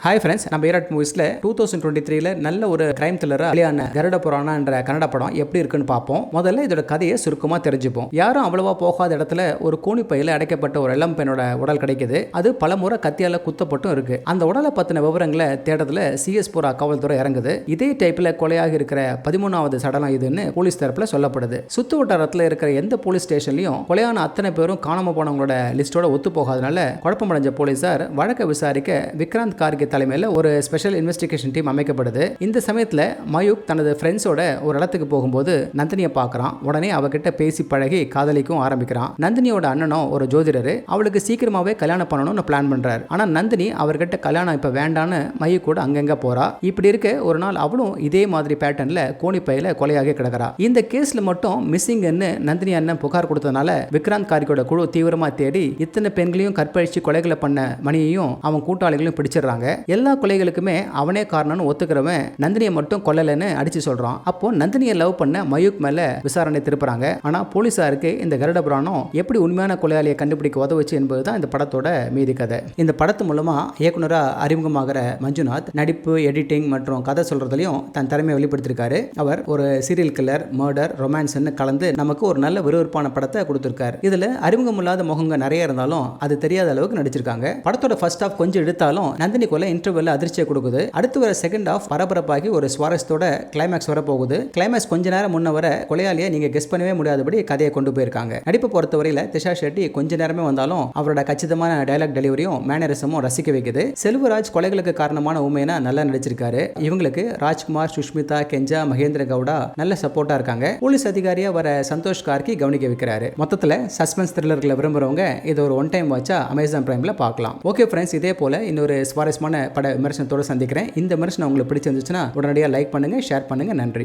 Hi friends, நம்ம ஈராட் மூவிஸில் 2023 நல்ல ஒரு கிரைம் த்ரில்லராக வெளியான கருட புராணா என்ற கன்னட படம் எப்படி இருக்குன்னு பார்ப்போம். முதல்ல இதோட கதையை சுருக்கமாக தெரிஞ்சுப்போம். யாரும் அவ்வளவா போகாத இடத்துல ஒரு கோணிப்பையில் அடைக்கப்பட்ட ஒரு இளம் பெண்ணோட உடல் கிடைக்குது. அது பல முறை கத்தியால் குத்தப்பட்டும் இருக்கு. அந்த உடலை பற்றின விவரங்களை தேடுறதுல சிஎஸ்புரா காவல்துறை இறங்குது. இதே டைப்பில் கொலையாக இருக்கிற 13வது சடலம் இதுன்னு போலீஸ் தரப்பில் சொல்லப்படுது. சுத்து வட்டாரத்தில் இருக்கிற எந்த போலீஸ் ஸ்டேஷன்லையும் கொலையான அத்தனை பேரும் காணாம போனவங்களோட லிஸ்டோட ஒத்து போகாதனால குழப்பமடைஞ்ச போலீசார் வழக்கை விசாரிக்க விக்ராந்த் கார்கே தலைமையில் ஒரு ஸ்பெஷல் இன்வெஸ்டிகேஷன் டீம் அமைக்கப்படுது. இந்த சமயத்தில் மயூக் தனது ஃப்ரெண்ட்ஸோட ஒரு இடத்துக்கு போகும்போது நந்தினியை பார்க்குறான். உடனே அவகிட்ட பேசி பழகி காதலிக்கும் ஆரம்பிக்கிறான். நந்தினியோட அண்ணனும் ஒரு ஜோதிடர் அவளுக்கு சீக்கிரமாவே கல்யாணம் பண்ணணும்னு பிளான் பண்றாரு. ஆனா நந்தினி அவர்கிட்ட கல்யாணம் இப்ப வேண்டான்னு மயூக் கூட அங்கங்க போறா. இப்படி இருக்க ஒரு நாள் அவளும் இதே மாதிரி பேட்டர்ன்ல கோணிப்பையில கொலையாகி கிடக்கிறா. இந்த கேஸ்ல மட்டும் மிஸ்ஸிங்னு நந்தினி அண்ணன் புகார் கொடுத்ததுனால விக்ராந்த் கார்கேயோட குழு தீவிரமா தேடி இத்தனை பெண்களையும் கற்பழிச்சு கொலைகளை பண்ண மணியையும் அவன் கூட்டாளிகளையும் பிடிச்சிடுறாங்க. எல்லா கொலைகளுக்குமே அவனே காரணம்னு ஒத்துக்கிறவன் நந்தினியை மட்டும் கொல்லலைன்னு அடிச்சு சொல்றான். அப்போ நந்தினியை லவ் பண்ண மயூக் மேல விசாரணை திருப்புறாங்க. ஆனா போலீசாருக்கு இந்த கருட புராணம் எப்படி உண்மையான கொலையாளியை கண்டுபிடிக்க உதவுச்சு என்பதுதான் இந்த படத்தோட மீதி கதை. இந்த படத்து மூலமா இயக்குனரா அறிமுகமாகிற மஞ்சுநாத் நடிப்பு, எடிட்டிங் மற்றும் கதை சொல்றதுலயும் தன் திறமையை வெளிப்படுத்திருக்காரு. அவர் ஒரு சீரியல் கில்லர், மர்டர், ரொமான்ஸ்னு கலந்து நமக்கு ஒரு நல்ல விறுவிறுப்பான படத்தை கொடுத்திருக்காரு. இதுல அறிமுகம் இல்லாத முகங்க நிறைய இருந்தாலும் அது தெரியாத அளவுக்கு நடிச்சிருக்காங்க. படத்தோட ஃபர்ஸ்ட் ஹாஃப் கொஞ்சம் எடுத்தாலும் நந்தினி கொலை இன்டர்வெல்ல அதிர்ச்சியை கொடுக்குது. அடுத்து வர செகண்ட் ஹாஃப் பரபரப்பாகி ஒரு சுவாரஸ்யத்தோட கிளைமேக்ஸ் வர போகுது. கிளைமேக்ஸ் கொஞ்ச நேரம் முன்ன வர கொலையாளியை நீங்க கெஸ் பண்ணவே முடியாதபடி கதையை கொண்டு போயிருக்காங்க. நடிப்பு பொறுத்தவரையில திஷா ஷெட்டி கொஞ்ச நேரமே வந்தாலும் அவரோட கச்சிதமான டயலாக் டெலிவரியும் மேனரிசமும் ரசிக்க வைக்குது. செல்வராஜ் கொலைகளுக்கு காரணமான உண்மையா நல்லா நடிச்சிருக்காரு. இவங்களுக்கு ராஜ்குமார், சுஷ்மிதா, கெஞ்சா, மகேந்திர கவுடா நல்ல சப்போர்ட்டா இருக்காங்க. போலீஸ் அதிகாரியா வர சந்தோஷ் கார்கி கவனிக்க வைக்கிறாரு. மொத்தத்தில் சஸ்பென்ஸ் த்ரில்லர்களை விரும்புறவங்க இது ஒரு ஒன் டைம் வாட்சா அமேசான் பிரைம்ல பார்க்கலாம். ஓகே ஃப்ரெண்ட்ஸ், இதே போல இன்னொரு சுவாரஸ்யமான பட விமர்சனத்தோடு சந்திக்கிறேன். இந்த விமர்சனம் உங்களுக்கு பிடிச்சிருந்துச்சுன்னா உடனடியாக லைக் பண்ணுங்க, ஷேர் பண்ணுங்க. நன்றி.